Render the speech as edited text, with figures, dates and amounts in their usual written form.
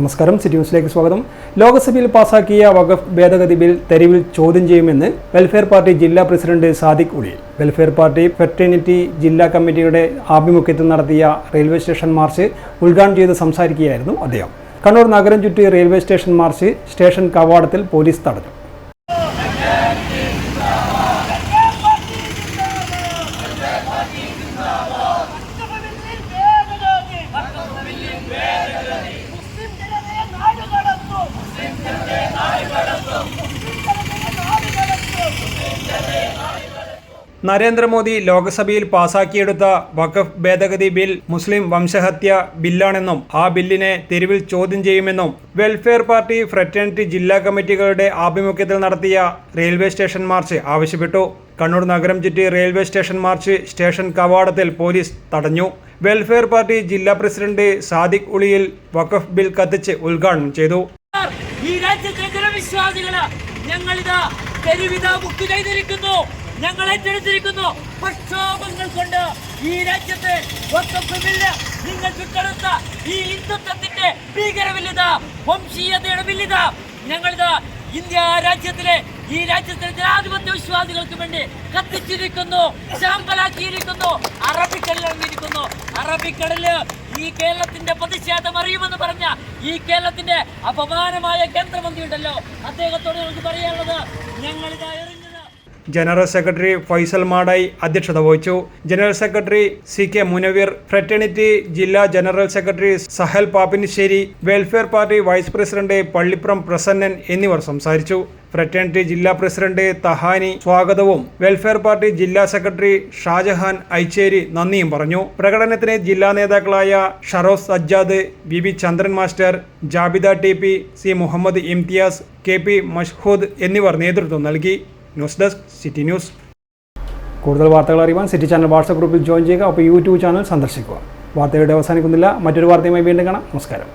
നമസ്കാരം, സിറ്റി ന്യൂസിലേക്ക് സ്വാഗതം. ലോക്സഭയിൽ പാസാക്കിയ വഖഫ് ഭേദഗതി ബിൽ തെരുവിൽ ചോദ്യം ചെയ്യുമെന്ന് വെൽഫെയർ പാർട്ടി ജില്ലാ president Sadiq Uliyil. Welfare party fraternity ജില്ലാ കമ്മിറ്റിയുടെ ആഭിമുഖ്യത്തിൽ നടത്തിയ റെയിൽവേ സ്റ്റേഷൻ മാർച്ച് ഉദ്ഘാടനം ചെയ്ത് സംസാരിക്കുകയായിരുന്നു അദ്ദേഹം. കണ്ണൂർ നഗരം ചുറ്റി റെയിൽവേ സ്റ്റേഷൻ മാർച്ച് സ്റ്റേഷൻ കവാടത്തിൽ പോലീസ് തടഞ്ഞു. നരേന്ദ്രമോദി ലോക്സഭയിൽ പാസാക്കിയെടുത്ത വഖഫ് ഭേദഗതി ബിൽ മുസ്ലിം വംശഹത്യ ബില്ലാണെന്നും ആ ബില്ലിനെ തെരുവിൽ ചോദ്യം ചെയ്യുമെന്നും വെൽഫെയർ പാർട്ടി ഫ്രറ്റേണിറ്റി ജില്ലാ കമ്മിറ്റികളുടെ ആഭിമുഖ്യത്തിൽ നടത്തിയ റെയിൽവേ സ്റ്റേഷൻ മാർച്ച് ആവശ്യപ്പെട്ടു. കണ്ണൂർ നഗരം ചുറ്റി റെയിൽവേ സ്റ്റേഷൻ മാർച്ച് സ്റ്റേഷൻ കവാടത്തിൽ പോലീസ് തടഞ്ഞു. വെൽഫെയർ പാർട്ടി ജില്ലാ പ്രസിഡന്റ് സാദിഖ് ഉളിയിൽ വഖഫ് ബിൽ കത്തിച്ച് ഉദ്ഘാടനം ചെയ്തു. ഞങ്ങൾ ഏറ്റെടുത്തിരിക്കുന്നു. പ്രക്ഷോഭങ്ങൾ കൊണ്ട് ഈ രാജ്യത്തെ നിങ്ങൾ ചുറ്റെടുത്ത ഈ ഹിന്ദുത്വത്തിന്റെ ഭീകരവില്ലത, വംശീയതയുടെ വില്ലത ഞങ്ങളിത് ഇന്ത്യ രാജ്യത്തിലെ ഈ രാജ്യത്തിലെ ജനാധിപത്യ വിശ്വാസികൾക്ക് വേണ്ടി കത്തിച്ചിരിക്കുന്നു, ശാമ്പലാക്കിയിരിക്കുന്നു, അറബിക്കടലിൽ ഇറങ്ങിയിരിക്കുന്നു. അറബിക്കടല് ഈ കേരളത്തിന്റെ പ്രതിഷേധം അറിയുമെന്ന് പറഞ്ഞ ഈ കേരളത്തിന്റെ അപമാനമായ കേന്ദ്രമന്ത്രി ഉണ്ടല്ലോ, അദ്ദേഹത്തോട് നമുക്ക് പറയാനുള്ളത് ഞങ്ങളിത് ജനറൽ സെക്രട്ടറി ഫൈസൽ മാടായി അധ്യക്ഷത വഹിച്ചു. General secretary CK Munaveer, fraternity ജില്ലാ general secretary Sahal Pappinissery, welfare party vice president Pallippuram Prasannan എന്നിവർ സംസാരിച്ചു. ഫ്രറ്റേണിറ്റി ജില്ലാ പ്രസിഡന്റ് തഹാനി സ്വാഗതവും വെൽഫെയർ പാർട്ടി ജില്ലാ സെക്രട്ടറി ഷാജഹാൻ ഐച്ചേരി നന്ദിയും പറഞ്ഞു. പ്രകടനത്തിന് ജില്ലാ നേതാക്കളായ Sharof Sajjad, VB Chandran master, Jabida TP, C Muhammad Imtiyaz, KP Mashhood എന്നിവർ നേതൃത്വം നൽകി. News desk, city news. കൂടുതൽ വാർത്തകൾ അറിയുവാൻ സിറ്റി ചാനൽ വാട്സ്ആപ്പ് ഗ്രൂപ്പിൽ ജോയിൻ ചെയ്യുക. അപ്പോൾ YouTube ചാനൽ സന്ദർശിക്കുക. വാർത്തയുടെ അവസാനിക്കുന്നില്ല. മറ്റൊരു വാർത്തയുമായി വീണ്ടും കാണാം. നമസ്കാരം.